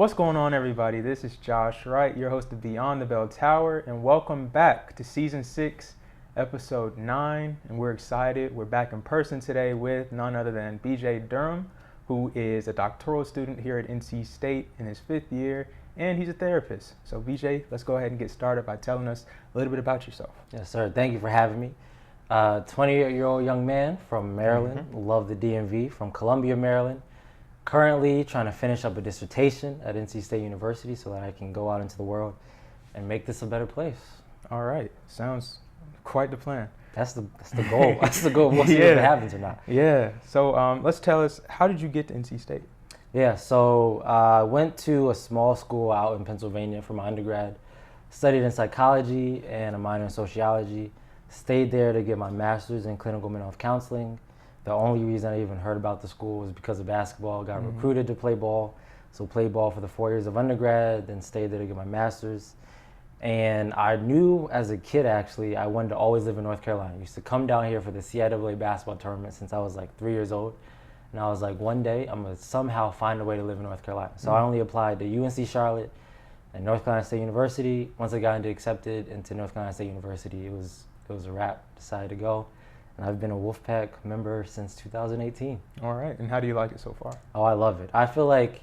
What's going on, everybody? This is Josh Wright, your host of Beyond the Bell Tower, and welcome back to Season 6, Episode 9. And we're excited. We're back in person today with none other than BJ Durham, who is a doctoral student here at NC State in his 5th year, and he's a therapist. So, BJ, let's go ahead and get started by telling us a little bit about yourself. Yes, sir. Thank you for having me. 28-year-old young man from Maryland, love the DMV, from Columbia, Maryland. Currently trying to finish up a dissertation at NC State University so that I can go out into the world and make this a better place. All right. Sounds quite the plan. That's the goal. That's the goal. We'll see if it happens or not. Yeah. So let's tell us, how did you get to NC State? Yeah, so I went to a small school out in Pennsylvania for my undergrad, studied in psychology and a minor in sociology, stayed there to get my master's in clinical mental health counseling. The only reason I even heard about the school was because of basketball. Got recruited to play ball, so played ball for the 4 years of undergrad, then stayed there to get my master's. And I knew as a kid, actually, I wanted to always live in North Carolina. I used to come down here for the CIAA basketball tournament since I was like 3 years old. And I was like, one day I'm gonna somehow find a way to live in North Carolina. So I only applied to UNC Charlotte and North Carolina State University. Once I got accepted into North Carolina State University, it was a wrap. Decided to go. And I've been a Wolfpack member since 2018. All right. And how do you like it so far? Oh, I love it. I feel like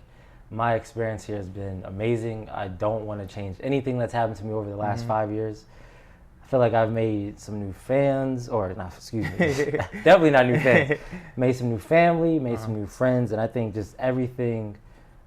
my experience here has been amazing. I don't want to change anything that's happened to me over the last 5 years. I feel like I've made some new fans, or not, excuse me, definitely not new fans. Made some new family, made some new friends, and I think just everything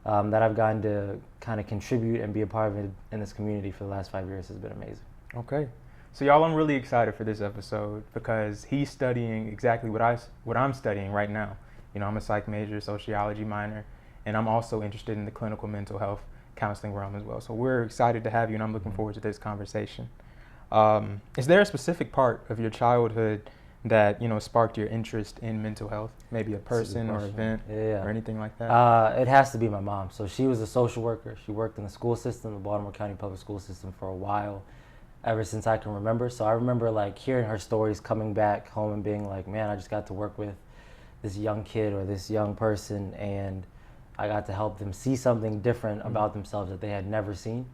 that I've gotten to kind of contribute and be a part of it in this community for the last 5 years has been amazing. Okay. So y'all, I'm really excited for this episode because he's studying exactly what I'm studying right now. You know, I'm a psych major, sociology minor, and I'm also interested in the clinical mental health counseling realm as well. So we're excited to have you, and I'm looking forward to this conversation. Is there a specific part of your childhood that, you know, sparked your interest in mental health? Maybe a person or event or anything like that? It has to be my mom. So she was a social worker. She worked in the school system, the Baltimore County Public School System, for a while, ever since I can remember. So I remember like hearing her stories, coming back home and being like, man, I just got to work with this young kid or this young person, and I got to help them see something different about themselves that they had never seen.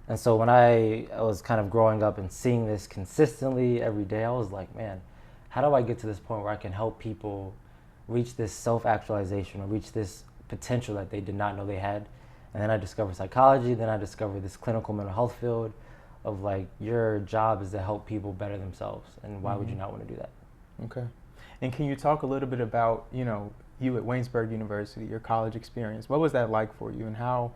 And so when I was kind of growing up and seeing this consistently every day, I was like, man, how do I get to this point where I can help people reach this self-actualization or reach this potential that they did not know they had? And then I discovered psychology, then I discovered this clinical mental health field of like, your job is to help people better themselves, and why would you not want to do that? Okay. And can you talk a little bit about, you know, you at Waynesburg University, your college experience? What was that like for you, and how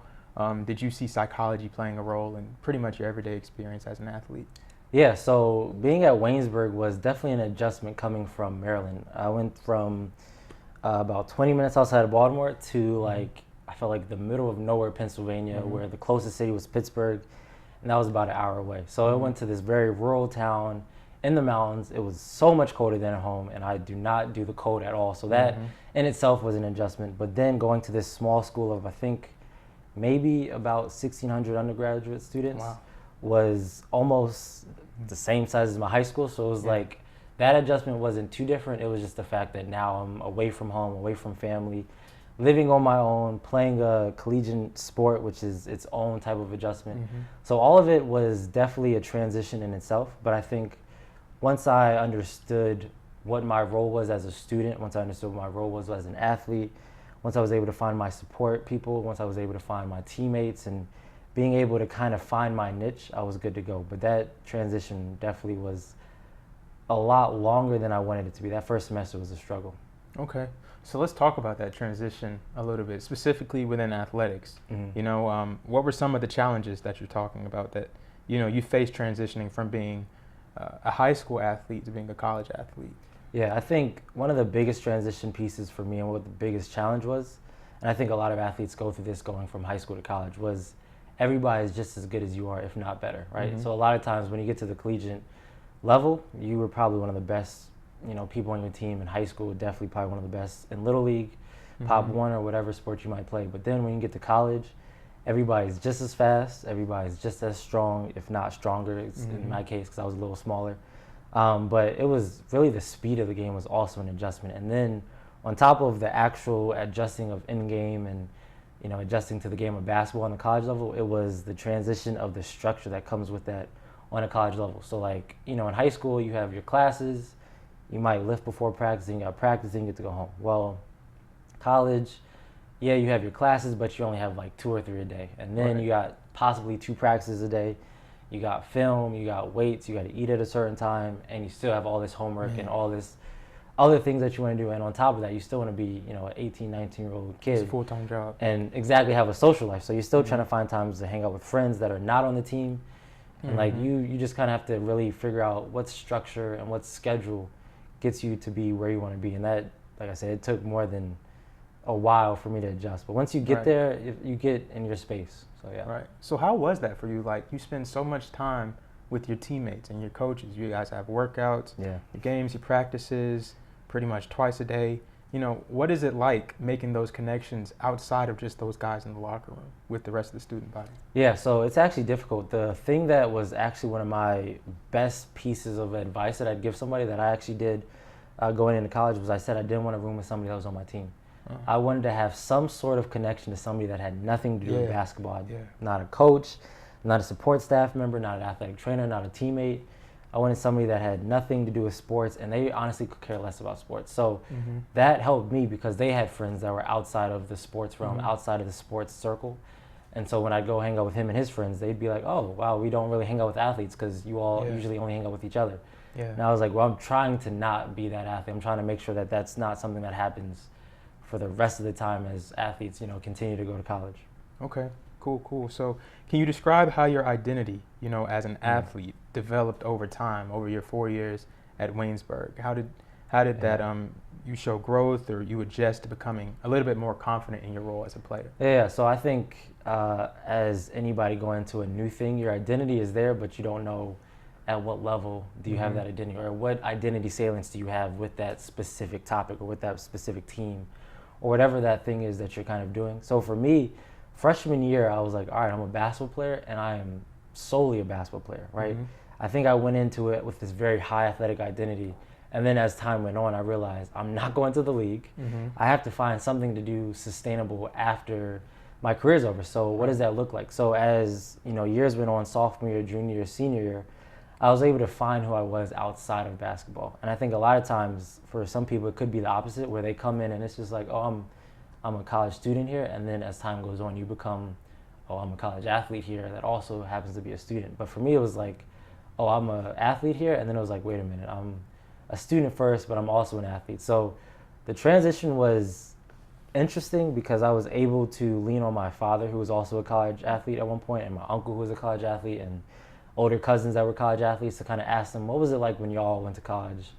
did you see psychology playing a role in pretty much your everyday experience as an athlete? Yeah, so being at Waynesburg was definitely an adjustment coming from Maryland. I went from about 20 minutes outside of Baltimore to like, I felt like the middle of nowhere, Pennsylvania, where the closest city was Pittsburgh, and that was about an hour away. So I went to this very rural town in the mountains. It was so much colder than at home, and I do not do the cold at all. So that in itself was an adjustment. But then going to this small school of, I think, maybe about 1,600 undergraduate students was almost the same size as my high school. So it was like, that adjustment wasn't too different. It was just the fact that now I'm away from home, away from family, living on my own, playing a collegiate sport, which is its own type of adjustment. So all of it was definitely a transition in itself. But I think once I understood what my role was as a student, once I understood what my role was as an athlete, once I was able to find my support people, once I was able to find my teammates, and being able to kind of find my niche, I was good to go. But that transition definitely was a lot longer than I wanted it to be. That first semester was a struggle. Okay. So let's talk about that transition a little bit, specifically within athletics. You know, what were some of the challenges that you're talking about that, you know, you faced transitioning from being a high school athlete to being a college athlete? Yeah, I think one of the biggest transition pieces for me, and what the biggest challenge was, and I think a lot of athletes go through this going from high school to college, was everybody's just as good as you are, if not better, right? So a lot of times when you get to the collegiate level, you were probably one of the best, you know, people on your team. In high school, definitely probably one of the best in Little League, Pop 1, or whatever sport you might play. But then when you get to college, everybody's just as fast, everybody's just as strong, if not stronger. In my case, because I was a little smaller. But it was really the speed of the game was also an adjustment. And then on top of the actual adjusting of in-game and adjusting to the game of basketball on the college level. It was the transition of the structure that comes with that on a college level. So like, in high school you have your classes, you might lift before practicing, you got practice, and you get to go home. Well, college, yeah, you have your classes, but you only have like 2 or 3 a day. And then you got possibly 2 practices a day. You got film, you got weights, you got to eat at a certain time, and you still have all this homework and all this other things that you want to do. And on top of that, you still want to be, an 18, 19-year-old kid. It's a full-time job. And exactly have a social life. So you're still trying to find times to hang out with friends that are not on the team. And like you just kind of have to really figure out what structure and what schedule gets you to be where you want to be. And that, like I said, it took more than a while for me to adjust. But once you get there, you get in your space. So yeah. Right. So how was that for you? Like, you spend so much time with your teammates and your coaches. You guys have workouts, your games, your practices, pretty much twice a day. What is it like making those connections outside of just those guys in the locker room with the rest of the student body? Yeah, so it's actually difficult. The thing that was actually one of my best pieces of advice that I'd give somebody that I actually did going into college was I said I didn't want to room with somebody that was on my team. I wanted to have some sort of connection to somebody that had nothing to do with basketball. Not a coach, not a support staff member, not an athletic trainer, not a teammate. I wanted somebody that had nothing to do with sports, and they honestly could care less about sports. So that helped me because they had friends that were outside of the sports realm, outside of the sports circle. And so when I'd go hang out with him and his friends, they'd be like, oh, wow, we don't really hang out with athletes because you all usually only hang out with each other. And I was like, well, I'm trying to not be that athlete. I'm trying to make sure that that's not something that happens for the rest of the time as athletes, continue to go to college. Okay, cool. So can you describe how your identity, as an athlete developed over time, over your 4 years at Waynesburg? How did that you show growth, or you adjust to becoming a little bit more confident in your role as a player? Yeah, so I think as anybody going into a new thing, your identity is there, but you don't know at what level do you have that identity, or what identity salience do you have with that specific topic or with that specific team, or whatever that thing is that you're kind of doing. So for me, freshman year, I was like, all right, I'm a basketball player, and I am solely a basketball player, right? I think I went into it with this very high athletic identity, and then as time went on, I realized I'm not going to the league. I have to find something to do sustainable after my career's over. So what does that look like? So as years went on, sophomore year, junior year, senior year, I was able to find who I was outside of basketball. And I think a lot of times for some people it could be the opposite, where they come in and it's just like, oh, I'm a college student here, and then as time goes on you become, oh, I'm a college athlete here that also happens to be a student. But for me it was like, oh, I'm an athlete here, and then it was like, wait a minute, I'm a student first, but I'm also an athlete. So the transition was interesting because I was able to lean on my father, who was also a college athlete at one point, and my uncle, who was a college athlete, and older cousins that were college athletes, to kind of ask them, what was it like when y'all went to college?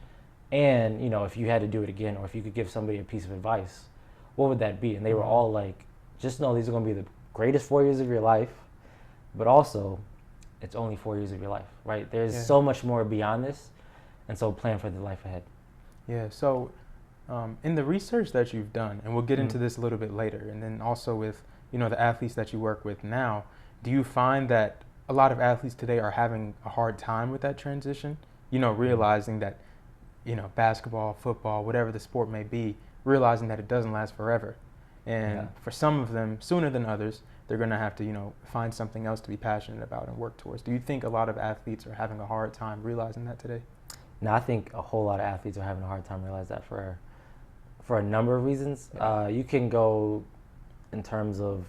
And, if you had to do it again, or if you could give somebody a piece of advice, what would that be? And they were all like, just know these are going to be the greatest 4 years of your life, but also it's only 4 years of your life, right? There's so much more beyond this, and so plan for the life ahead. Yeah, so in the research that you've done, and we'll get into this a little bit later, and then also with, the athletes that you work with now, do you find that a lot of athletes today are having a hard time with that transition, realizing that, basketball, football, whatever the sport may be, realizing that it doesn't last forever. And for some of them, sooner than others, they're going to have to, find something else to be passionate about and work towards. Do you think a lot of athletes are having a hard time realizing that today? No, I think a whole lot of athletes are having a hard time realizing that for a number of reasons. You can go in terms of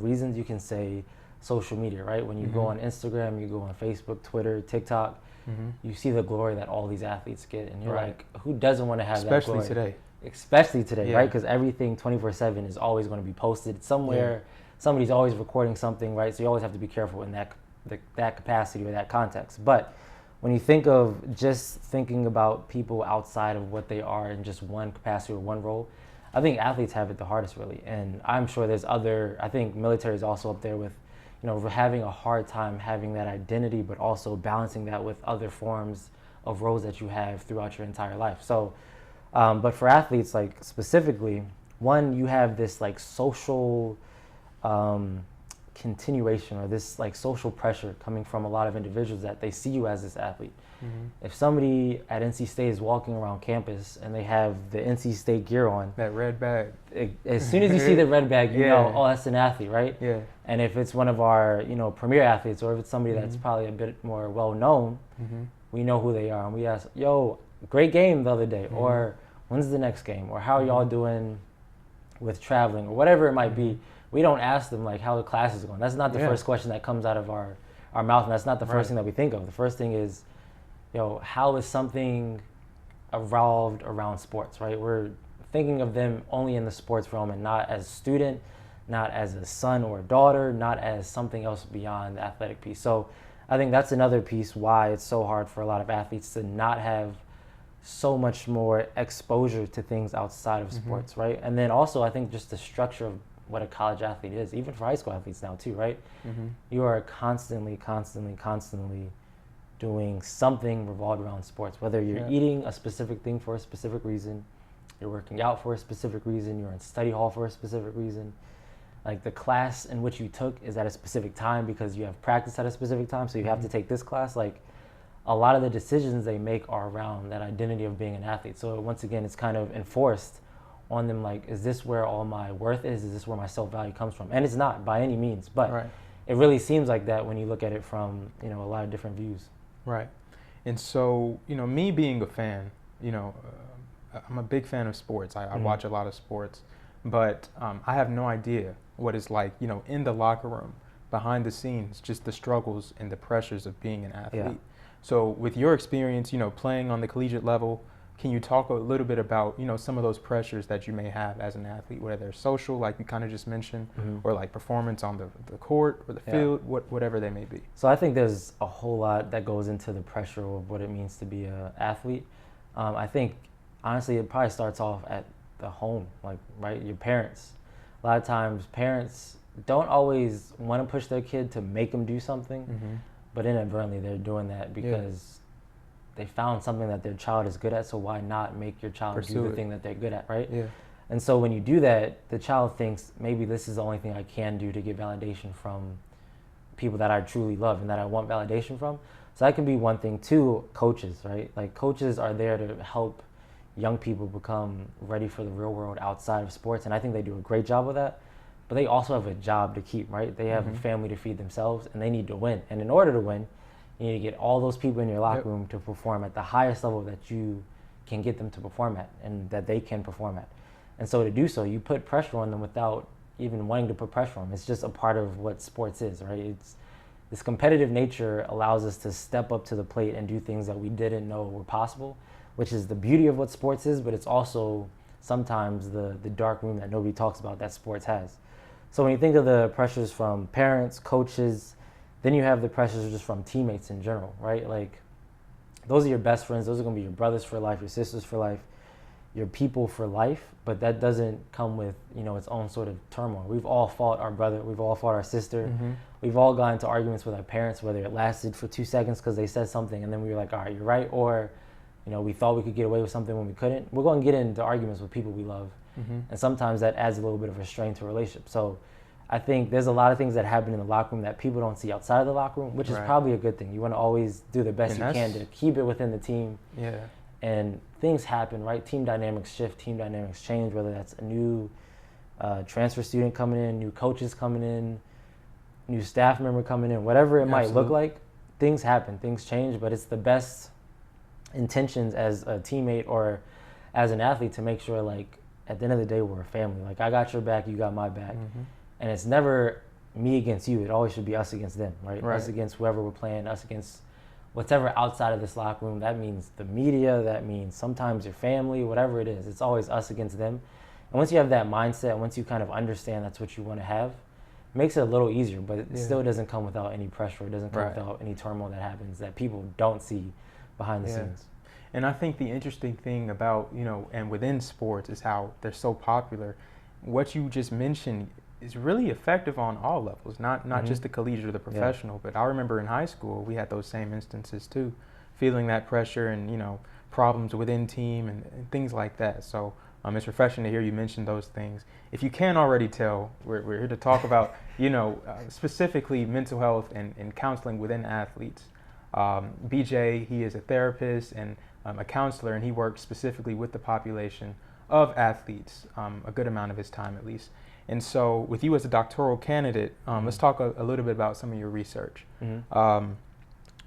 reasons. You can say social media, right? When you go on Instagram, you go on Facebook, Twitter, TikTok, you see the glory that all these athletes get, and you're like, who doesn't want to have that glory? Especially today, right? Because everything 24/7 is always going to be posted somewhere. Somebody's always recording something, right? So you always have to be careful in that capacity or that context. But when you think of just thinking about people outside of what they are in just one capacity or one role, I think athletes have it the hardest, really. And I'm sure there's I think military is also up there with, having a hard time having that identity, but also balancing that with other forms of roles that you have throughout your entire life. So, but for athletes, like specifically, one, you have this like social continuation or this like social pressure coming from a lot of individuals that they see you as this athlete. Mm-hmm. If somebody at NC State is walking around campus and they have the NC State gear on, That red bag. as soon as you see the red bag, you Yeah. know, oh, that's an athlete, right? Yeah. And if it's one of our, you know, premier athletes, or if it's somebody that's Mhm. probably a bit more well known, Mm-hmm. we know who they are, and we ask, "Yo, great game the other day," Mhm. or "When's the next game?" or "How are y'all Mhm. doing with traveling?" or whatever it might be. Mhm. We don't ask them like how the class is going. That's not the Yeah. first question that comes out of our mouth, and that's not the Right. first thing that we think of. The first thing is, how is something evolved around sports, right? We're thinking of them only in the sports realm and not as a student, not as a son or a daughter, not as something else beyond the athletic piece. So I think that's another piece why it's so hard for a lot of athletes to not have so much more exposure to things outside of Mhm. sports, right? And then also I think just the structure of what a college athlete is, even for high school athletes now too, right? Mm-hmm. You are constantly doing something revolved around sports, whether you're Yeah. eating a specific thing for a specific reason, you're working out for a specific reason, you're in study hall for a specific reason. Like the class in which you took is at a specific time because you have practice at a specific time, so you have to Mhm. take this class. Like a lot of the decisions they make are around that identity of being an athlete. So once again, it's kind of enforced on them, like, is this where all my worth is? Is this where my self-value comes from? And it's not by any means, but Right. it really seems like that when you look at it from, a lot of different views. Right. And so, me being a fan, I'm a big fan of sports. I Mhm. watch a lot of sports, but I have no idea what it's like, in the locker room, behind the scenes, just the struggles and the pressures of being an athlete. Yeah. So with your experience, playing on the collegiate level, can you talk a little bit about, some of those pressures that you may have as an athlete, whether they're social, like you kind of just mentioned, Mhm. or like performance on the court or the Yeah. field, whatever they may be? So I think there's a whole lot that goes into the pressure of what it means to be an athlete. I think honestly, it probably starts off at the home, like, right, your parents. A lot of times, parents don't always want to push their kid to make them do something, Mm-hmm. but inadvertently they're doing that because they found something that their child is good at. So why not make your child Pursue do the it. thing that they're good at, right? Yeah. And so when you do that, the child thinks maybe this is the only thing I can do to get validation from people that I truly love and that I want validation from. So that can be one thing. Two, coaches, right? Like coaches are there to help young people become ready for the real world outside of sports. And I think they do a great job of that. But they also have a job to keep, right? They have Mhm. a family to feed themselves and they need to win. And in order to win, you need to get all those people in your locker Yep. room to perform at the highest level that you can get them to perform at and that they can perform at. And so to do so, you put pressure on them without even wanting to put pressure on them. It's just a part of what sports is, right? It's this competitive nature allows us to step up to the plate and do things that we didn't know were possible, which is the beauty of what sports is, but it's also sometimes the dark room that nobody talks about that sports has. So when you think of the pressures from parents, coaches, then you have the pressures just from teammates in general, right? Like those are your best friends. Those are going to be your brothers for life, your sisters for life, your people for life. But that doesn't come with, its own sort of turmoil. We've all fought our brother. We've all fought our sister. Mm-hmm. We've all gotten into arguments with our parents, whether it lasted for 2 seconds because they said something and then we were like, all right, you're right. Or, we thought we could get away with something when we couldn't. We're going to get into arguments with people we love. Mm-hmm. And sometimes that adds a little bit of a strain to a relationship. So I think there's a lot of things that happen in the locker room that people don't see outside of the locker room, which is Right. probably a good thing. You want to always do the best And you can that's- to keep it within the team. Yeah. And things happen, right? Team dynamics shift, team dynamics change, whether that's a new transfer student coming in, new coaches coming in, new staff member coming in, whatever it might look Absolutely. like, things happen, things change, but it's the best intentions as a teammate or as an athlete to make sure, like, at the end of the day, we're a family. Like, I got your back, you got my back. Mm-hmm. And it's never me against you. It always should be us against them, right? Right. Us against whoever we're playing, us against whatever outside of this locker room. That means the media, that means sometimes your family, whatever it is. It's always us against them. And once you have that mindset, once you kind of understand that's what you want to have, it makes it a little easier, but it Yeah. still doesn't come without any pressure. It doesn't come Right. without any turmoil that happens that people don't see behind the Yeah. scenes. And I think the interesting thing about, and within sports is how they're so popular. What you just mentioned is really effective on all levels, not Mhm. just the collegiate or the professional. But I remember in high school, we had those same instances too, feeling that pressure and, problems within team and things like that. So It's refreshing to hear you mention those things. If you can't already tell, we're here to talk about, specifically mental health and counseling within athletes. BJ, he is a therapist and a counselor, and he works specifically with the population of athletes, a good amount of his time at least. And so with you as a doctoral candidate, let's talk a little bit about some of your research.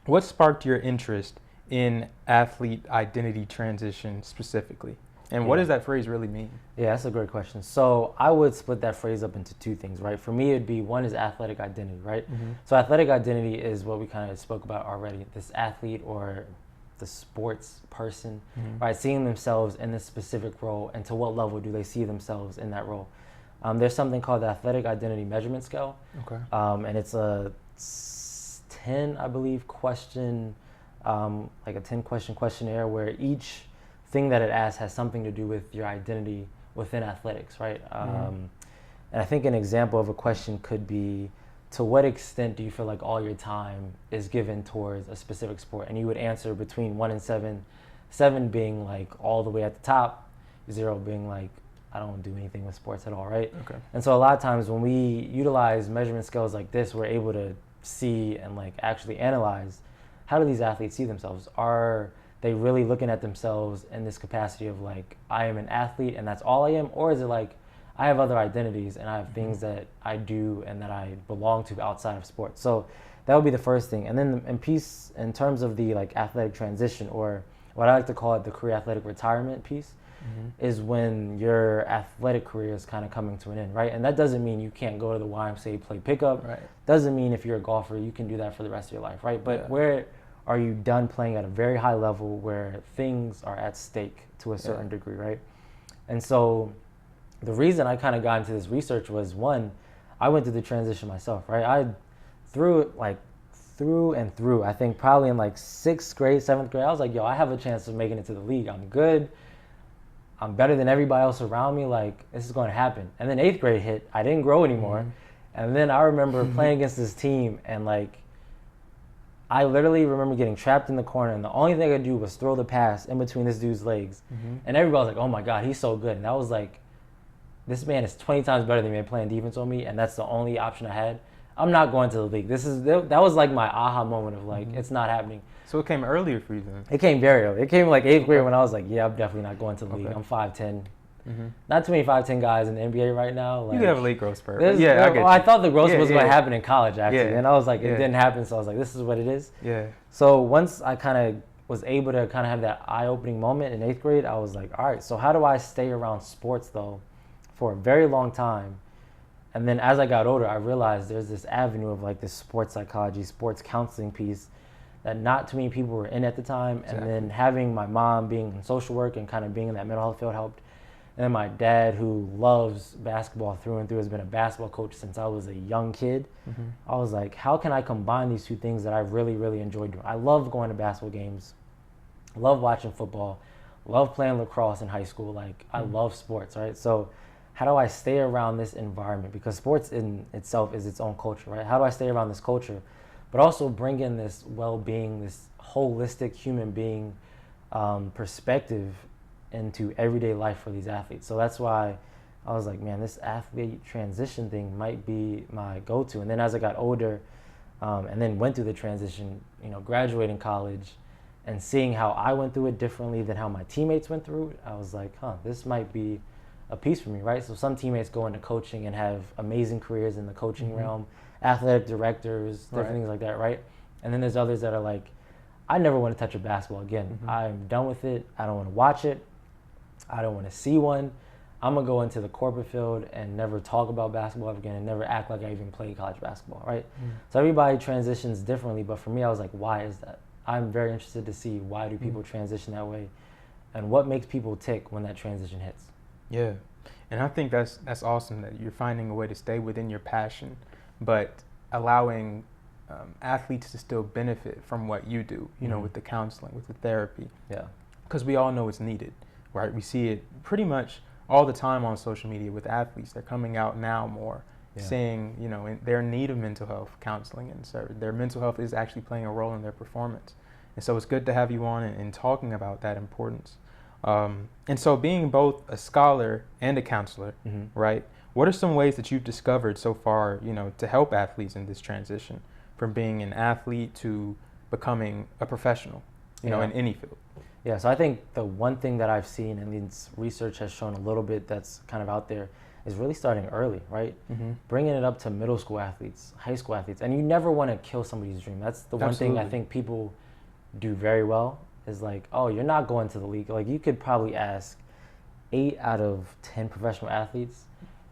What sparked your interest in athlete identity transition specifically? And what does that phrase really mean? Yeah, that's a great question. So I would split that phrase up into two things, right? For me, it'd be one is athletic identity, right? So athletic identity is what we kind of spoke about already, this athlete or the sports person, right? Seeing themselves in this specific role, and to what level do they see themselves in that role? There's something called the Athletic Identity Measurement Scale. Okay. And it's a 10, I believe, question, like a 10-question questionnaire where each thing that it asks has something to do with your identity within athletics, right? And I think an example of a question could be, to what extent do you feel like all your time is given towards a specific sport? And you would answer between 1 and 7, 7 being like all the way at the top, 0 being like, I don't do anything with sports at all, right? Okay. And so a lot of times when we utilize measurement scales like this, we're able to see and like actually analyze, how do these athletes see themselves? Are they really looking at themselves in this capacity of like, I am an athlete and that's all I am? Or is it like, I have other identities and I have things that I do and that I belong to outside of sports? So that would be the first thing. And then in terms of the like athletic transition, or what I like to call it the career athletic retirement piece, is when your athletic career is kind of coming to an end, right? And that doesn't mean you can't go to the YMCA, play pickup. Right. Doesn't mean if you're a golfer, you can do that for the rest of your life, right? But where are you done playing at a very high level where things are at stake to a certain degree, right? And so the reason I kind of got into this research was, one, I went through the transition myself, right? I through and through, I think probably in like 6th grade, 7th grade, I was like, yo, I have a chance of making it to the league. I'm good. I'm better than everybody else around me. Like, this is going to happen. And then 8th grade hit. I didn't grow anymore. And then I remember playing against this team, and like, I literally remember getting trapped in the corner, and the only thing I could do was throw the pass in between this dude's legs. And everybody was like, oh my God, he's so good. And I was like, this man is 20 times better than me playing defense on me, and that's the only option I had. I'm not going to the league. That was like my aha moment of like, it's not happening. So it came earlier for you then? It came very early. It came like 8th grade when I was like, yeah, I'm definitely not going to the league. I'm 5'10". Not too many 5'10" guys in the NBA right now. Like, you could have a late growth spurt. I get you. I thought the growth was going to happen in college, actually. And I was like, it didn't happen. So I was like, this is what it is. Yeah. So once I kind of was able to kind of have that eye-opening moment in 8th grade, I was like, all right, so how do I stay around sports, though, for a very long time? And then as I got older, I realized there's this avenue of like this sports psychology, sports counseling piece that not too many people were in at the time. Exactly. And then having my mom being in social work and kind of being in that mental health field helped. And then my dad, who loves basketball through and through, has been a basketball coach since I was a young kid. I was like, how can I combine these two things that I really, really enjoy doing? I love going to basketball games, love watching football, love playing lacrosse in high school. Like, I love sports, right? So how do I stay around this environment? Because sports in itself is its own culture, right? How do I stay around this culture, but also bring in this well-being, this holistic human being perspective into everyday life for these athletes? So that's why I was like, man, this athlete transition thing might be my go-to. And then as I got older and then went through the transition, graduating college and seeing how I went through it differently than how my teammates went through it, I was like, this might be a piece for me, right? So some teammates go into coaching and have amazing careers in the coaching realm, athletic directors, different things like that, right? And then there's others that are like, I never want to touch a basketball again. I'm done with it. I don't want to watch it. I don't want to see one. I'm going to go into the corporate field and never talk about basketball ever again and never act like I even played college basketball, right? So everybody transitions differently, but for me, I was like, why is that? I'm very interested to see why do people transition that way and what makes people tick when that transition hits. Yeah, and I think that's awesome that you're finding a way to stay within your passion, but allowing athletes to still benefit from what you do, with the counseling, with the therapy. Yeah. Because we all know it's needed, right? We see it pretty much all the time on social media with athletes. They're coming out now more, saying, they're in need of mental health counseling, and so their mental health is actually playing a role in their performance. And so it's good to have you on and talking about that importance. And so, being both a scholar and a counselor, right? What are some ways that you've discovered so far, to help athletes in this transition from being an athlete to becoming a professional, in any field? Yeah, so I think the one thing that I've seen, and this research has shown a little bit that's kind of out there, is really starting early, right? Bringing it up to middle school athletes, high school athletes. And you never want to kill somebody's dream. That's the one thing I think people do very well is like, oh, you're not going to the league. Like, you could probably ask 8 out of 10 professional athletes,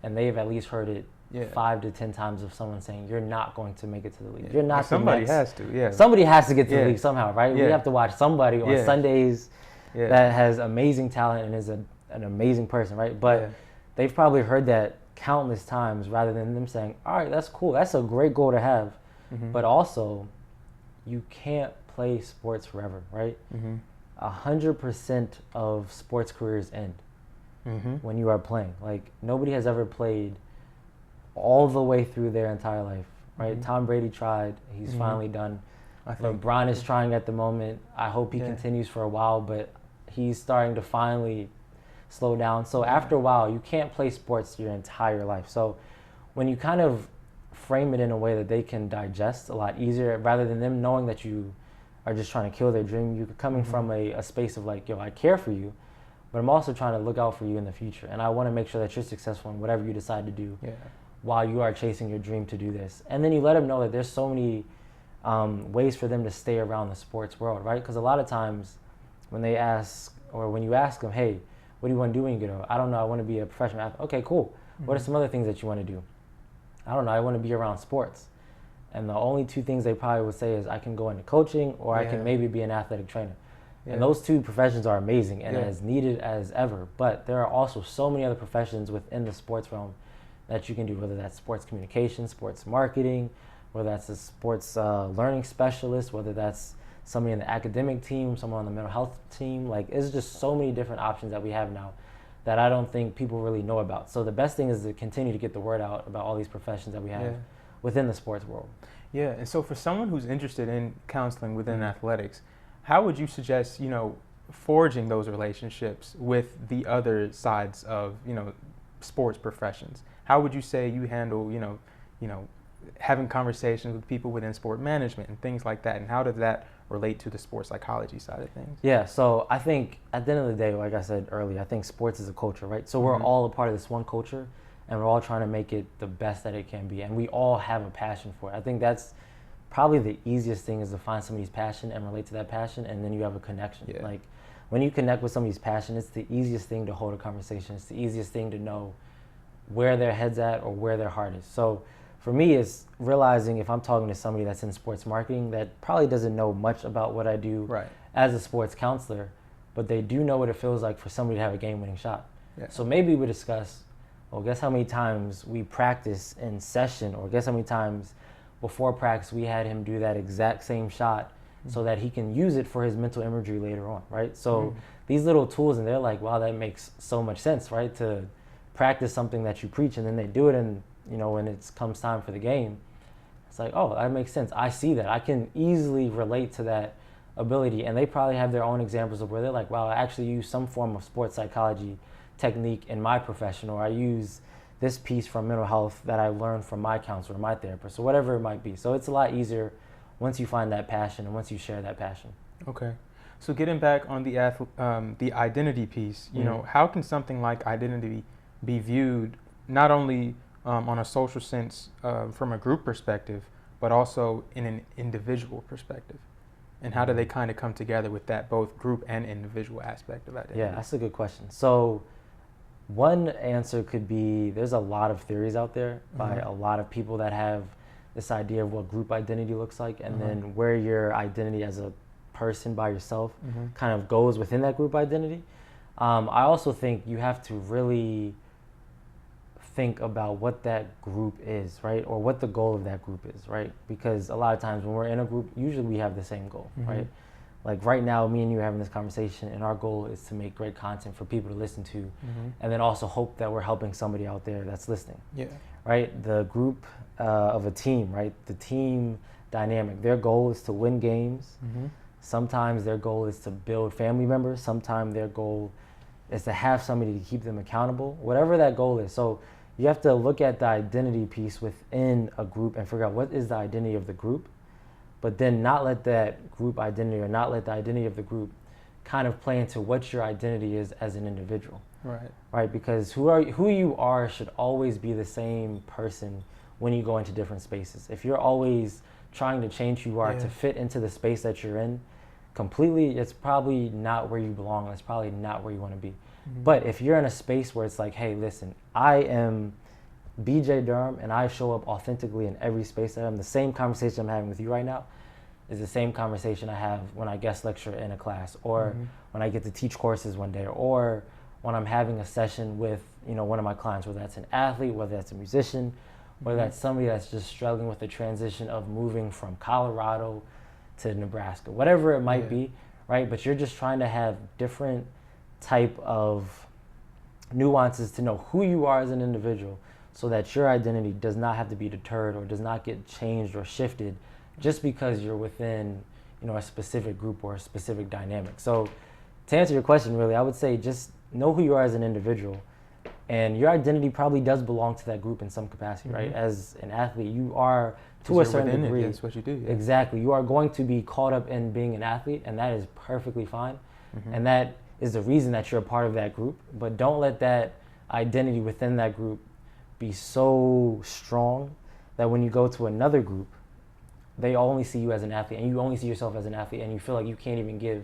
and they've at least heard it 5 to 10 times of someone saying, you're not going to make it to the league. You're not. Somebody has to, Somebody has to get to the league somehow, right? We have to watch somebody on Sundays that has amazing talent and is an amazing person, right? But they've probably heard that countless times rather than them saying, all right, that's cool. That's a great goal to have. But also, you can't play sports forever, right? 100% of sports careers end when you are playing. Like, nobody has ever played all the way through their entire life, right? Tom Brady tried. He's finally done. LeBron is trying at the moment. I hope he continues for a while, but he's starting to finally slow down. So after a while, you can't play sports your entire life. So when you kind of frame it in a way that they can digest a lot easier, rather than them knowing that you are just trying to kill their dream, you're coming from a space of like, yo, I care for you, but I'm also trying to look out for you in the future. And I want to make sure that you're successful in whatever you decide to do while you are chasing your dream to do this. And then you let them know that there's so many ways for them to stay around the sports world, right? Because a lot of times when they ask, or when you ask them, hey, what do you want to do when you get older? I don't know, I want to be a professional athlete. Okay, cool. What are some other things that you want to do? I don't know, I want to be around sports. And the only 2 things they probably would say is I can go into coaching or I can maybe be an athletic trainer. And those 2 professions are amazing and as needed as ever. But there are also so many other professions within the sports realm that you can do, whether that's sports communication, sports marketing, whether that's a sports learning specialist, whether that's somebody in the academic team, someone on the mental health team. Like, it's just so many different options that we have now that I don't think people really know about. So the best thing is to continue to get the word out about all these professions that we have within the sports world. Yeah, and so for someone who's interested in counseling within athletics, how would you suggest, forging those relationships with the other sides of, sports professions? How would you say you handle, having conversations with people within sport management and things like that, and how does that relate to the sports psychology side of things? Yeah, so I think at the end of the day, like I said earlier, I think sports is a culture, right? So we're all a part of this one culture, and we're all trying to make it the best that it can be, and we all have a passion for it. I think that's probably the easiest thing, is to find somebody's passion and relate to that passion, and then you have a connection. Like, when you connect with somebody's passion, it's the easiest thing to hold a conversation. It's the easiest thing to know where their head's at or where their heart is. So for me, it's realizing if I'm talking to somebody that's in sports marketing that probably doesn't know much about what I do as a sports counselor, but they do know what it feels like for somebody to have a game-winning shot. So maybe we discuss, well, guess how many times we practice in session, or guess how many times before practice we had him do that exact same shot so that he can use it for his mental imagery later on, right? So these little tools, and they're like, wow, that makes so much sense, right? To practice something that you preach, and then they do it, and when it comes time for the game, it's like, oh, that makes sense. I see that. I can easily relate to that ability. And they probably have their own examples of where they're like, wow, I actually use some form of sports psychology technique in my profession, or I use this piece from mental health that I learned from my counselor, my therapist, or whatever it might be. So it's a lot easier once you find that passion and once you share that passion. Okay. So getting back on the identity piece, how can something like identity be viewed not only on a social sense from a group perspective, but also in an individual perspective? And how do they kind of come together with that both group and individual aspect of identity? Yeah, that's a good question. So one answer could be, there's a lot of theories out there by a lot of people that have this idea of what group identity looks like, and then where your identity as a person by yourself kind of goes within that group identity. I also think you have to really think about what that group is, right? Or what the goal of that group is, right? Because a lot of times when we're in a group, usually we have the same goal, right? Like right now, me and you are having this conversation, and our goal is to make great content for people to listen to, and then also hope that we're helping somebody out there that's listening, right? The group of a team, right? The team dynamic, their goal is to win games, Sometimes their goal is to build family members. Sometimes their goal is to have somebody to keep them accountable, whatever that goal is. So you have to look at the identity piece within a group and figure out what is the identity of the group, but then not let that group identity or not let the identity of the group kind of play into what your identity is as an individual. Right. Right, because who you are should always be the same person when you go into different spaces. If you're always trying to change who you are to fit into the space that you're in completely, it's probably not where you belong. It's probably not where you want to be. Mm-hmm. But if you're in a space where it's like, hey, listen, I am BJ Durham and I show up authentically in every space that I'm, the same conversation I'm having with you right now is the same conversation I have when I guest lecture in a class, or when I get to teach courses one day, or when I'm having a session with, one of my clients, whether that's an athlete, whether that's a musician, whether that's somebody that's just struggling with the transition of moving from Colorado to Nebraska, whatever it might be, right? But you're just trying to have different type of nuances to know who you are as an individual, so that your identity does not have to be deterred or does not get changed or shifted just because you're within, a specific group or a specific dynamic. So to answer your question, really, I would say just know who you are as an individual, and your identity probably does belong to that group in some capacity, right? As an athlete, you are, to a certain degree, that's what you do. Yeah. Exactly. You are going to be caught up in being an athlete, and that is perfectly fine. And that is the reason that you're a part of that group. But don't let that identity within that group be so strong that when you go to another group, they only see you as an athlete, and you only see yourself as an athlete, and you feel like you can't even give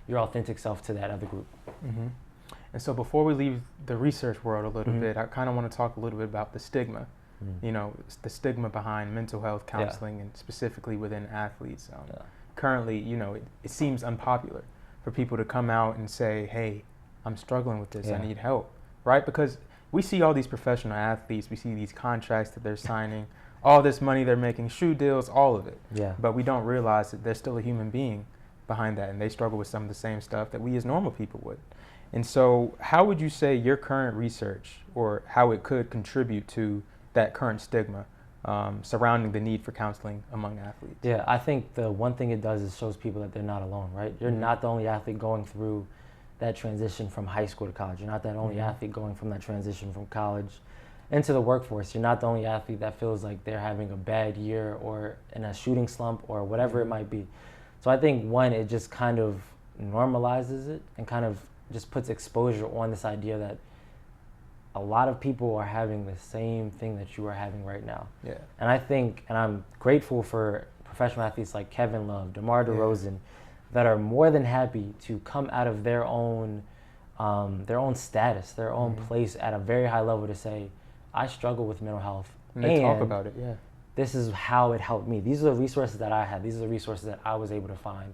your authentic self to that other group. And so before we leave the research world a little bit, I kind of want to talk a little bit about the stigma, the stigma behind mental health counseling and specifically within athletes. Currently, it seems unpopular for people to come out and say, hey, I'm struggling with this, I need help, right? Because we see all these professional athletes, we see these contracts that they're signing, all this money they're making, shoe deals, all of it. But we don't realize that there's still a human being behind that, and they struggle with some of the same stuff that we as normal people would. And so how would you say your current research, or how it could contribute to that current stigma surrounding the need for counseling among athletes? Yeah, I think the one thing it does is shows people that they're not alone, right? You're not the only athlete going through that transition from high school to college. You're not that only athlete going from that transition from college into the workforce. You're not the only athlete that feels like they're having a bad year or in a shooting slump or whatever it might be. So I think, one, it just kind of normalizes it and kind of just puts exposure on this idea that a lot of people are having the same thing that you are having right now. And I think, and I'm grateful for professional athletes like Kevin Love, DeMar DeRozan, that are more than happy to come out of their own status, their own place at a very high level to say, I struggle with mental health. And they talk about it, This is how it helped me. These are the resources that I had. These are the resources that I was able to find.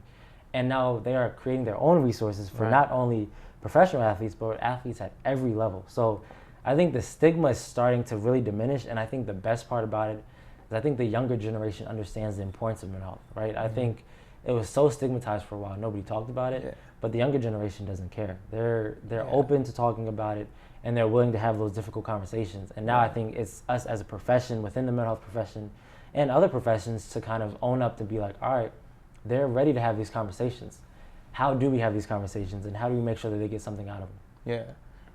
And now they are creating their own resources for not only professional athletes, but athletes at every level. So I think the stigma is starting to really diminish, and I think the best part about it is I think the younger generation understands the importance of mental health, right? I think it was so stigmatized for a while. Nobody talked about it, but the younger generation doesn't care. They're open to talking about it, and they're willing to have those difficult conversations. And now I think it's us as a profession, within the mental health profession, and other professions, to kind of own up to be like, all right, they're ready to have these conversations. How do we have these conversations, and how do we make sure that they get something out of them?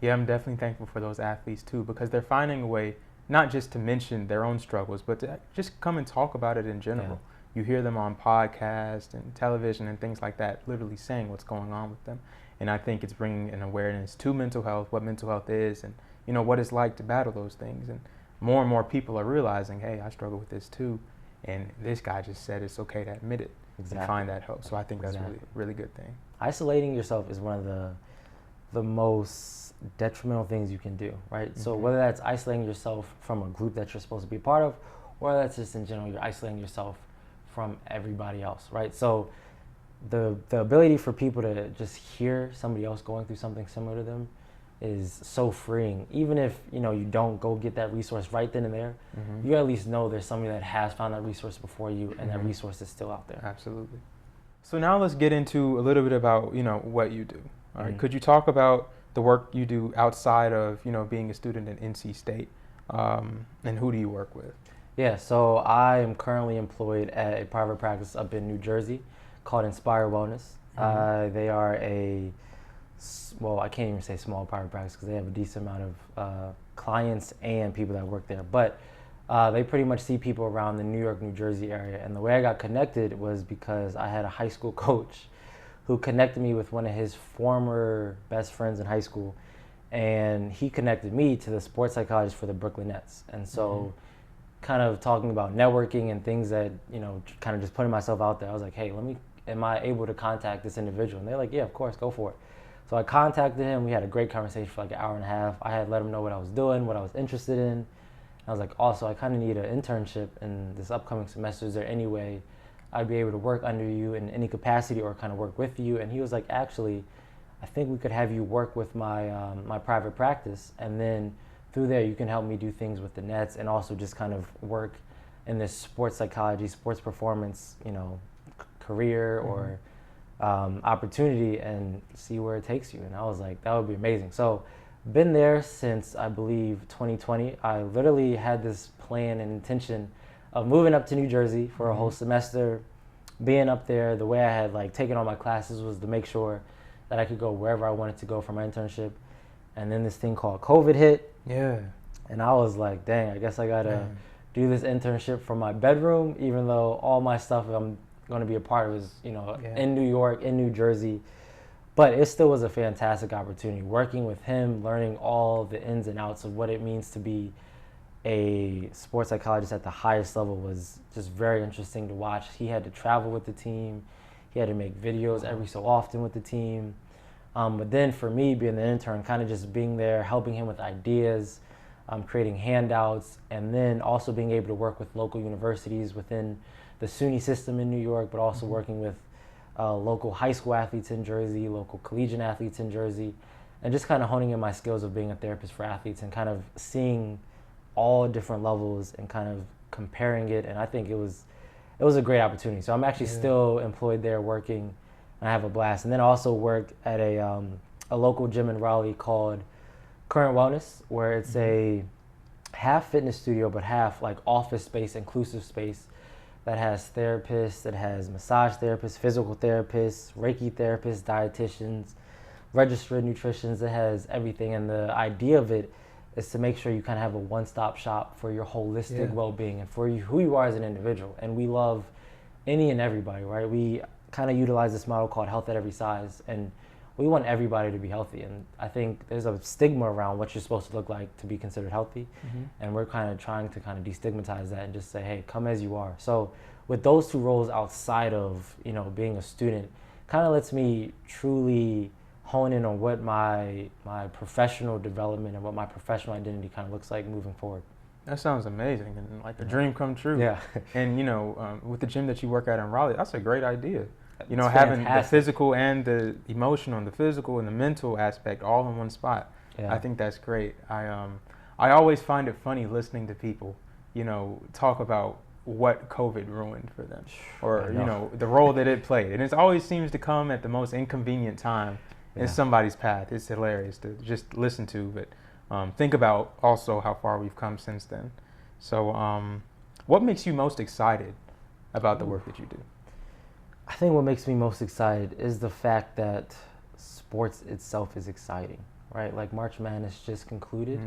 Yeah, I'm definitely thankful for those athletes too, because they're finding a way not just to mention their own struggles, but to just come and talk about it in general. You hear them on podcasts and television and things like that, literally saying what's going on with them. And I think it's bringing an awareness to mental health, what mental health is, and what it's like to battle those things. And more people are realizing, hey, I struggle with this too. And this guy just said it's okay to admit it and find that help. So I think that's really, really good thing. Isolating yourself is one of the most detrimental things you can do, right? So whether that's isolating yourself from a group that you're supposed to be a part of, or that's just in general, you're isolating yourself from everybody else, right? So the ability for people to just hear somebody else going through something similar to them is so freeing. Even if you don't go get that resource right then and there, you at least know there's somebody that has found that resource before you, and that resource is still out there. Absolutely. So now let's get into a little bit about what you do. All right. Could you talk about the work you do outside of being a student at NC State, and who do you work with? Yeah, so I am currently employed at a private practice up in New Jersey called Inspire Wellness. They are I can't even say small private practice because they have a decent amount of clients and people that work there. But they pretty much see people around the New York, New Jersey area. And the way I got connected was because I had a high school coach who connected me with one of his former best friends in high school. And he connected me to the sports psychologist for the Brooklyn Nets. And so kind of talking about networking and things that, kind of just putting myself out there, I was like, hey, am I able to contact this individual? And they're like, yeah, of course, go for it. So I contacted him. We had a great conversation for like an hour and a half. I had let him know what I was doing, what I was interested in. And I was like, also, I kind of need an internship in this upcoming semester. Is there any way I'd be able to work under you in any capacity or kind of work with you? And he was like, actually, I think we could have you work with my my private practice, and then through there you can help me do things with the Nets and also just kind of work in this sports psychology, sports performance, career or opportunity and see where it takes you. And I was like, that would be amazing. So been there since I believe 2020. I literally had this plan and intention of moving up to New Jersey for a whole semester, being up there. The way I had like taken all my classes was to make sure that I could go wherever I wanted to go for my internship. And then this thing called COVID hit. Yeah. And I was like, dang, I guess I gotta do this internship from my bedroom, even though all my stuff I'm gonna be a part of is, in New York, in New Jersey. But it still was a fantastic opportunity. Working with him, learning all the ins and outs of what it means to be a sports psychologist at the highest level was just very interesting to watch. He had to travel with the team. He had to make videos every so often with the team. But then for me, being the intern, kind of just being there, helping him with ideas, creating handouts, and then also being able to work with local universities within the SUNY system in New York, but also working with local high school athletes in Jersey, local collegiate athletes in Jersey, and just kind of honing in my skills of being a therapist for athletes and kind of seeing all different levels and kind of comparing it. And I think it was a great opportunity. So I'm actually still employed there working, and I have a blast. And then I also worked at a local gym in Raleigh called Current Wellness, where it's a half fitness studio, but half like office space, inclusive space that has therapists, that has massage therapists, physical therapists, Reiki therapists, dietitians, registered nutritionists. It has everything. And the idea of it is to make sure you kind of have a one-stop shop for your holistic well-being and for who you are as an individual. And we love any and everybody, right? We kind of utilize this model called health at every size, and we want everybody to be healthy. And I think there's a stigma around what you're supposed to look like to be considered healthy. And we're kind of trying to kind of destigmatize that and just say, hey, come as you are. So with those two roles outside of, being a student, kind of lets me truly hone in on what my professional development and what my professional identity kind of looks like moving forward. That sounds amazing and like a dream come true. Yeah. And with the gym that you work at in Raleigh, that's a great idea. It's having fantastic. the physical and the emotional and the physical and the mental aspect all in one spot. Yeah. I think that's great. I always find it funny listening to people, talk about what COVID ruined for them or, the role that it played. And it always seems to come at the most inconvenient time in somebody's path. It's hilarious to just listen to, but think about also how far we've come since then. So what makes you most excited about the work that you do? I think what makes me most excited is the fact that sports itself is exciting, right? Like March Madness just concluded,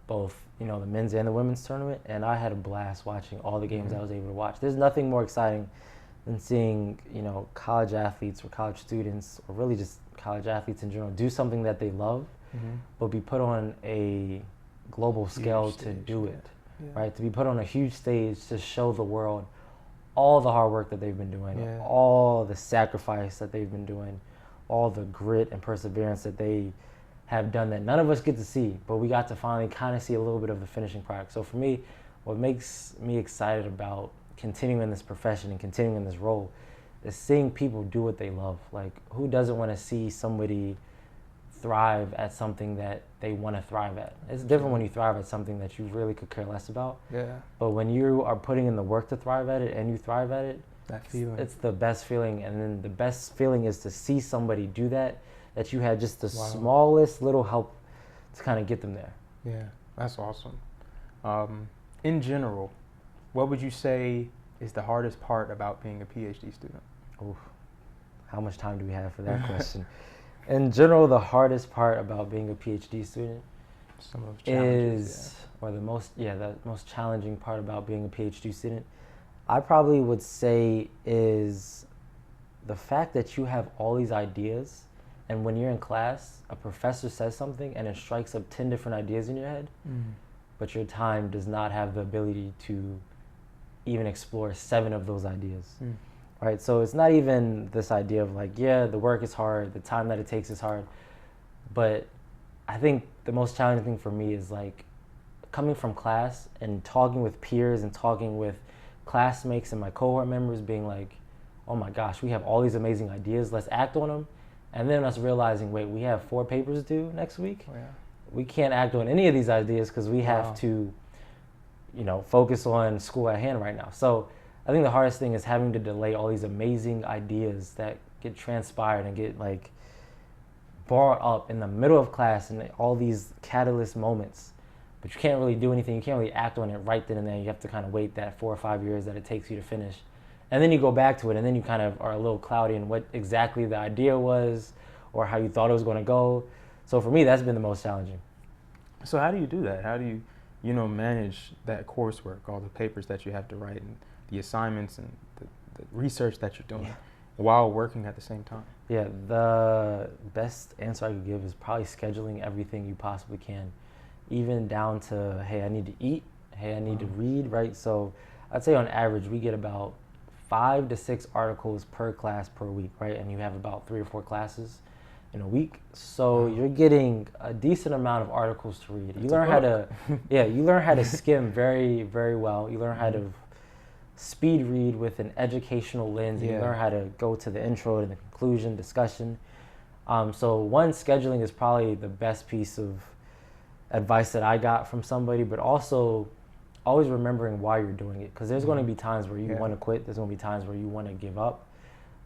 both, the men's and the women's tournament, and I had a blast watching all the games I was able to watch. There's nothing more exciting than seeing, college athletes or college students or really just college athletes in general do something that they love, but be put on a global scale to do it, right? To be put on a huge stage to show the world all the hard work that they've been doing, all the sacrifice that they've been doing, all the grit and perseverance that they have done that none of us get to see, but we got to finally kind of see a little bit of the finishing product. So for me, what makes me excited about continuing in this profession and continuing in this role is seeing people do what they love. Like, who doesn't want to see somebody thrive at something that they want to thrive at? It's different when you thrive at something that you really could care less about. Yeah. But when you are putting in the work to thrive at it and you thrive at it, that feeling. It's the best feeling. And then the best feeling is to see somebody do that you had just the smallest little help to kind of get them there. Yeah, that's awesome. In general, what would you say is the hardest part about being a PhD student? Oof. how much time do we have for that question? In general, the hardest part about being a PhD student Some of the challenges, is, or the most challenging part about being a PhD student, I probably would say is the fact that you have all these ideas, and when you're in class, a professor says something and it strikes up 10 different ideas in your head, but your time does not have the ability to even explore 7 of those ideas. Right? So it's not even this idea of like, yeah, the work is hard, the time that it takes is hard, but I think the most challenging thing for me is like coming from class and talking with peers and talking with classmates and my cohort members being like, oh my gosh, we have all these amazing ideas, let's act on them. And then us realizing, wait, we have 4 papers due next week. Oh, yeah. We can't act on any of these ideas because we have to, focus on school at hand right now. So I think the hardest thing is having to delay all these amazing ideas that get transpired and get like brought up in the middle of class and all these catalyst moments, but you can't really do anything. You can't really act on it right then and there. You have to kind of wait that 4 or 5 years that it takes you to finish. And then you go back to it and then you kind of are a little cloudy in what exactly the idea was or how you thought it was going to go. So for me, that's been the most challenging. So how do you do that? How do you, manage that coursework, all the papers that you have to write and the assignments and the research that you're doing while working at the same time? Yeah, the best answer I could give is probably scheduling everything you possibly can, even down to, hey, I need to eat, hey, I need to read, right? So I'd say on average, we get about 5 to 6 articles per class per week, right? And you have about 3 or 4 classes in a week. So you're getting a decent amount of articles to read. You learn how to, you learn how to skim very, very well. You learn how to speed read with an educational lens. You learn how to go to the intro and the conclusion, discussion. So one, scheduling is probably the best piece of advice that I got from somebody, but also always remembering why you're doing it. Because there's going to be times where you want to quit. There's going to be times where you want to give up.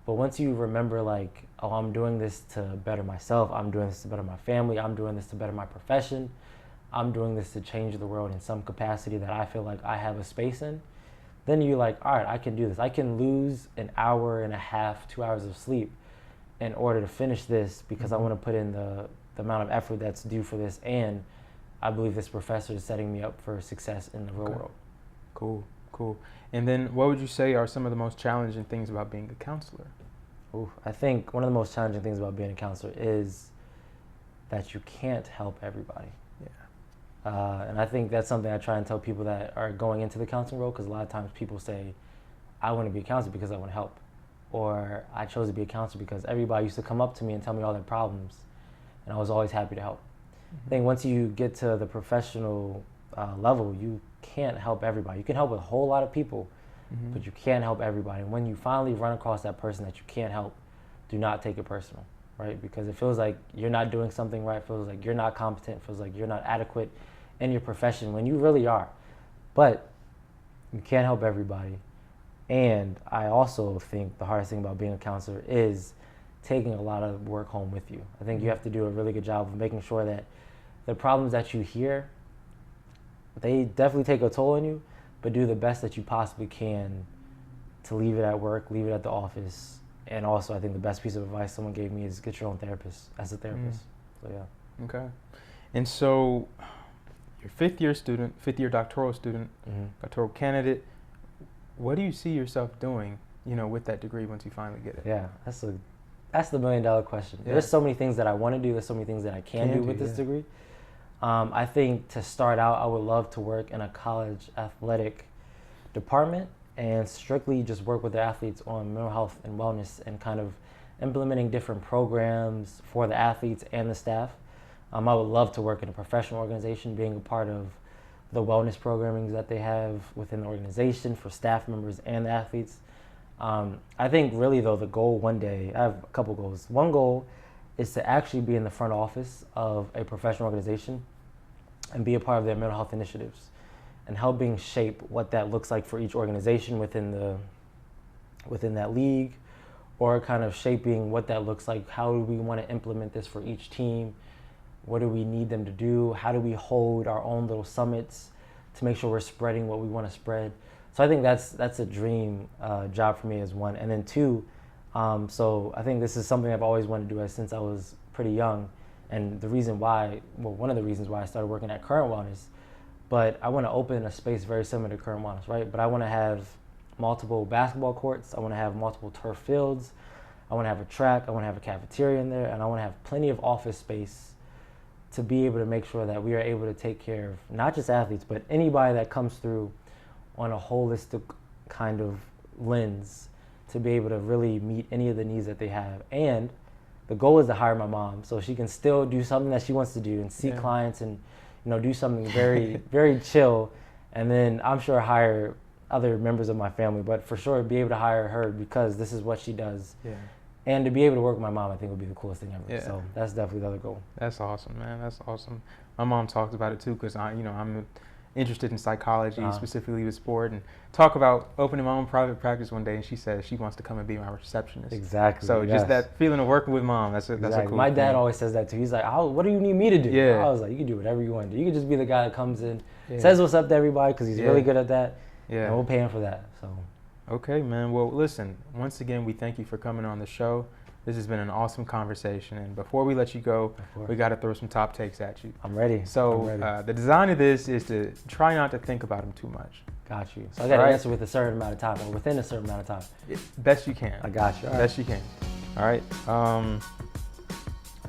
But once you remember like, oh, I'm doing this to better myself. I'm doing this to better my family. I'm doing this to better my profession. I'm doing this to change the world in some capacity that I feel like I have a space in. Then you're like, all right, I can do this. I can lose an hour and a half, 2 hours of sleep in order to finish this because I want to put in the amount of effort that's due for this. And I believe this professor is setting me up for success in the real world. Cool. And then what would you say are some of the most challenging things about being a counselor? I think one of the most challenging things about being a counselor is that you can't help everybody. And I think that's something I try and tell people that are going into the counseling role, because a lot of times people say, I want to be a counselor because I want to help. Or I chose to be a counselor because everybody used to come up to me and tell me all their problems, and I was always happy to help. I think once you get to the professional level, you can't help everybody. You can help a whole lot of people, but you can't help everybody. And when you finally run across that person that you can't help, do not take it personal, right? Because it feels like you're not doing something right. It feels like you're not competent. It feels like you're not adequate in your profession when you really are. But you can't help everybody. And I also think the hardest thing about being a counselor is taking a lot of work home with you. I think you have to do a really good job of making sure that the problems that you hear, they definitely take a toll on you, but do the best that you possibly can to leave it at work, leave it at the office. And also, I think the best piece of advice someone gave me is get your own therapist as a therapist. So yeah. Okay. And so you're fifth year doctoral student, doctoral candidate. What do you see yourself doing, with that degree once you finally get it? Yeah, that's the $1 million question. Yeah. There's so many things that I want to do. There's so many things that I can do with this degree. I think to start out, I would love to work in a college athletic department and strictly just work with the athletes on mental health and wellness and kind of implementing different programs for the athletes and the staff. I would love to work in a professional organization, being a part of the wellness programming that they have within the organization for staff members and the athletes. I think really though, the goal one day, I have a couple goals. One goal is to actually be in the front office of a professional organization and be a part of their mental health initiatives and helping shape what that looks like for each organization within that league, or kind of shaping what that looks like. How do we want to implement this for each team? What do we need them to do? How do we hold our own little summits to make sure we're spreading what we want to spread? So I think that's a dream job for me as one. And then two, So I think this is something I've always wanted to do since I was pretty young. And the reason why, well, one of the reasons why I started working at Current Wellness, but I want to open a space very similar to Current Wellness, right? But I want to have multiple basketball courts. I want to have multiple turf fields. I want to have a track. I want to have a cafeteria in there. And I want to have plenty of office space to be able to make sure that we are able to take care of not just athletes, but anybody that comes through on a holistic kind of lens to be able to really meet any of the needs that they have. And the goal is to hire my mom so she can still do something that she wants to do and see clients and, you know, do something very, very chill. And then I'm sure hire other members of my family, but for sure be able to hire her because this is what she does. Yeah. And to be able to work with my mom, I think would be the coolest thing ever. Yeah. So that's definitely the other goal. That's awesome, man. That's awesome. My mom talks about it too because I'm interested in psychology, specifically with sport, and talk about opening my own private practice one day. And she says she wants to come and be my receptionist. Exactly. So just that feeling of working with mom, that's a cool My dad thing. always says that too. He's like, what do you need me to do? Yeah. I was like, you can do whatever you want to do. You can just be the guy that comes in, says what's up to everybody because he's really good at that. Yeah. And we'll pay him for that. So. Okay, man. Well, listen, once again, we thank you for coming on the show. This has been an awesome conversation. And before we let you go, we got to throw some top takes at you. I'm ready. So the design of this is to try not to think about them too much. Got you. So I got to answer with a certain amount of time or within a certain amount of time. Best you can. I got you. Best you can. All right.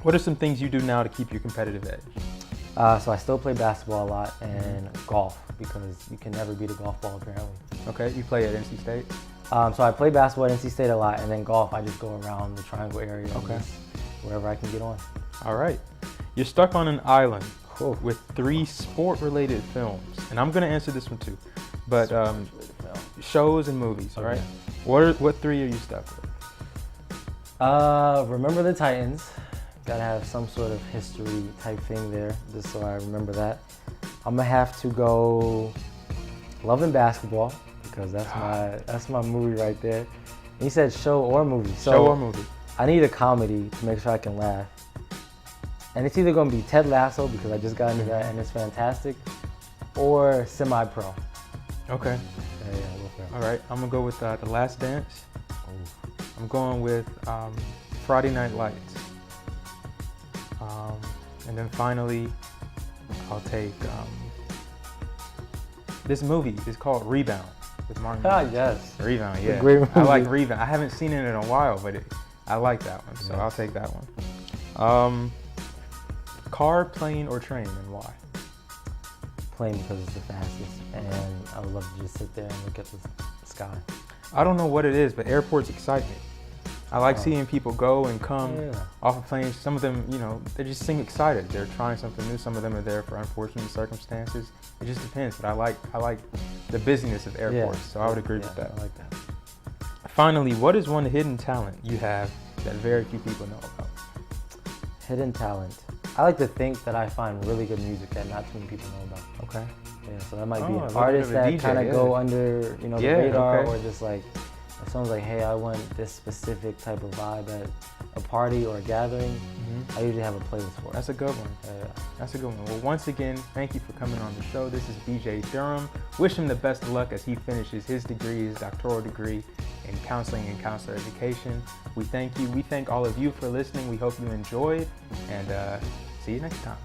What are some things you do now to keep your competitive edge? So I still play basketball a lot and golf because you can never beat a golf ball apparently. Okay, you play at NC State? So I play basketball at NC State a lot, and then golf, I just go around the Triangle area, wherever I can get on. All right. You're stuck on an island with 3 sport-related films, and I'm going to answer this one too, but shows and movies, all right? What 3 are you stuck with? Remember the Titans. Gotta have some sort of history type thing there, just so I remember that. I'm gonna have to go Love and Basketball because that's my movie right there. And you said show or movie. So show or movie. I need a comedy to make sure I can laugh. And it's either gonna be Ted Lasso because I just got into that and it's fantastic, or Semi-Pro. Okay. All right, I'm gonna go with The Last Dance. I'm going with Friday Night Lights. And then finally, I'll take this movie. It's called Rebound with Martin. Yes. Rebound, yeah. Great movie. I like Rebound. I haven't seen it in a while, but I like that one, so I'll take that one. Car, plane, or train, and why? Plane because it's the fastest, and I would love to just sit there and look at the sky. I don't know what it is, but airports excite me. I like seeing people go and come off of planes. Some of them, they just seem excited. They're trying something new. Some of them are there for unfortunate circumstances. It just depends, but I like the busyness of airports, so I would agree with that. I like that. Finally, what is one hidden talent you have that very few people know about? Hidden talent. I like to think that I find really good music that not too many people know about. Okay. Yeah, so that might be an artist that kind of go under, the radar, or just like, if someone's like, hey, I want this specific type of vibe at a party or a gathering, I usually have a playlist for it. That's a good one. That's a good one. Well, once again, thank you for coming on the show. This is BJ Durham. Wish him the best of luck as he finishes his degree, his doctoral degree in counseling and counselor education. We thank you. We thank all of you for listening. We hope you enjoyed, and see you next time.